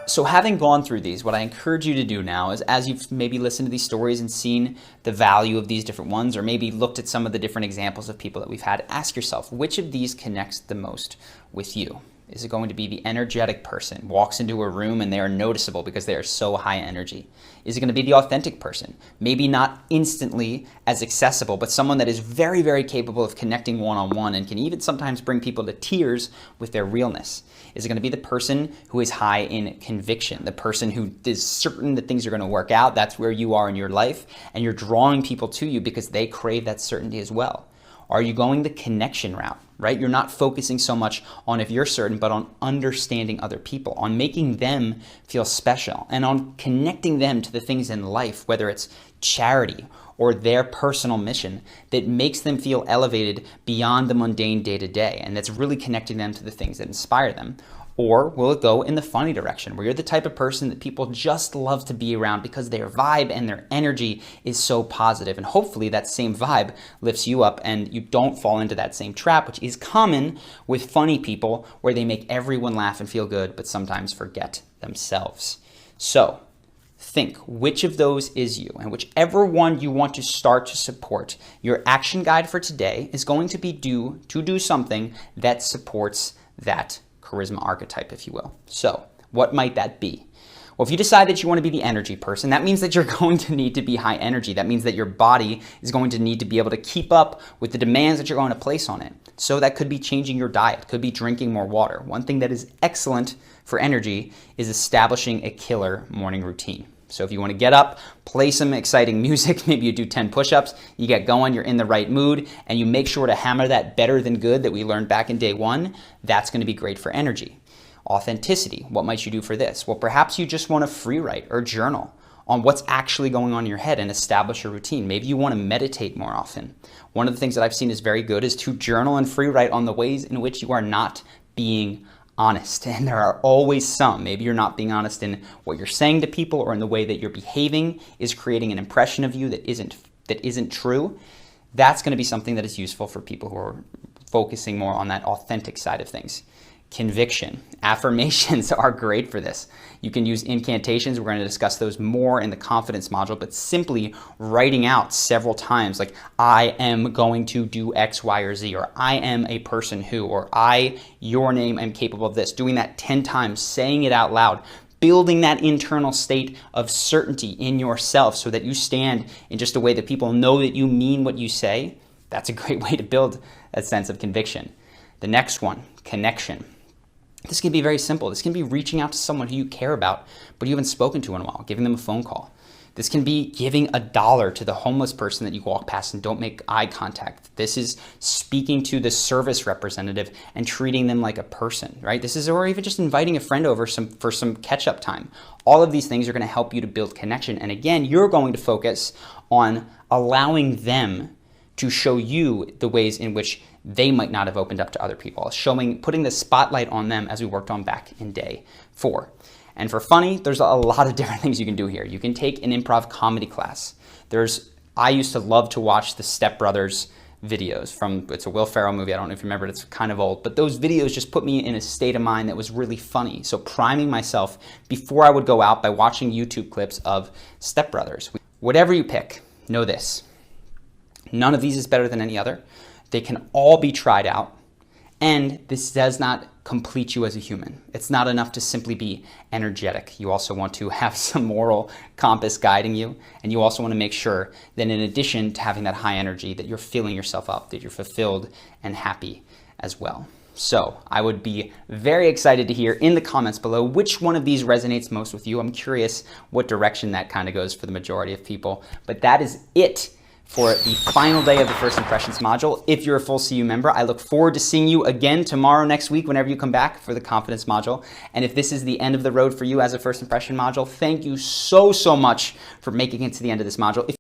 So having gone through these, what I encourage you to do now is, as you've maybe listened to these stories and seen the value of these different ones, or maybe looked at some of the different examples of people that we've had, ask yourself, which of these connects the most with you? Is it going to be the energetic person, walks into a room and they are noticeable because they are so high energy? Is it going to be the authentic person? Maybe not instantly as accessible, but someone that is very, very capable of connecting one-on-one and can even sometimes bring people to tears with their realness. Is it going to be the person who is high in conviction, the person who is certain that things are going to work out? That's where you are in your life, and you're drawing people to you because they crave that certainty as well. Are you going the connection route, right? You're not focusing so much on if you're certain, but on understanding other people, on making them feel special, and on connecting them to the things in life, whether it's charity or their personal mission that makes them feel elevated beyond the mundane day-to-day, and that's really connecting them to the things that inspire them. Or will it go in the funny direction, where you're the type of person that people just love to be around because their vibe and their energy is so positive, and hopefully that same vibe lifts you up and you don't fall into that same trap, which is common with funny people, where they make everyone laugh and feel good, but sometimes forget themselves. So think, which of those is you? And whichever one you want to start to support, your action guide for today is going to be to do something that supports that charisma archetype, if you will. So what might that be? Well, if you decide that you want to be the energy person, that means that you're going to need to be high energy. That means that your body is going to need to be able to keep up with the demands that you're going to place on it. So that could be changing your diet, could be drinking more water. One thing that is excellent for energy is establishing a killer morning routine. So if you want to get up, play some exciting music, maybe you do 10 push-ups, you get going, you're in the right mood, and you make sure to hammer that better than good that we learned back in day one, that's going to be great for energy. Authenticity, what might you do for this? Well, perhaps you just want to free write or journal on what's actually going on in your head and establish a routine. Maybe you want to meditate more often. One of the things that I've seen is very good is to journal and free write on the ways in which you are not being honest, and there are always some. Maybe you're not being honest in what you're saying to people, or in the way that you're behaving is creating an impression of you that isn't true. That's going to be something that is useful for people who are focusing more on that authentic side of things. Conviction. Affirmations are great for this. You can use incantations. We're going to discuss those more in the confidence module, but simply writing out several times, like, I am going to do X, Y, or Z, or I am a person who, or your name, am capable of this. Doing that 10 times, saying it out loud, building that internal state of certainty in yourself so that you stand in just a way that people know that you mean what you say. That's a great way to build a sense of conviction. The next one, connection. This can be very simple. This can be reaching out to someone who you care about, but you haven't spoken to in a while, giving them a phone call. This can be giving $1 to the homeless person that you walk past and don't make eye contact. This is speaking to the service representative and treating them like a person, right? This is, or even just inviting a friend over for some catch-up time. All of these things are going to help you to build connection. And again, you're going to focus on allowing them to show you the ways in which they might not have opened up to other people, putting the spotlight on them, as we worked on back in day 4. And for funny, there's a lot of different things you can do here. You can take an improv comedy class. I used to love to watch the Step Brothers videos it's a Will Ferrell movie. I don't know if you remember it, it's kind of old, but those videos just put me in a state of mind that was really funny. So priming myself before I would go out by watching YouTube clips of Step Brothers. Whatever you pick, know this. None of these is better than any other. They can all be tried out, and this does not complete you as a human. It's not enough to simply be energetic. You also want to have some moral compass guiding you, and you also want to make sure that in addition to having that high energy, that you're filling yourself up, that you're fulfilled and happy as well. So I would be very excited to hear in the comments below which one of these resonates most with you. I'm curious what direction that kind of goes for the majority of people, but that is it for the final day of the First Impressions module. If you're a full CU member, I look forward to seeing you again tomorrow, next week, whenever you come back for the confidence module. And if this is the end of the road for you as a First Impression module, thank you so much for making it to the end of this module.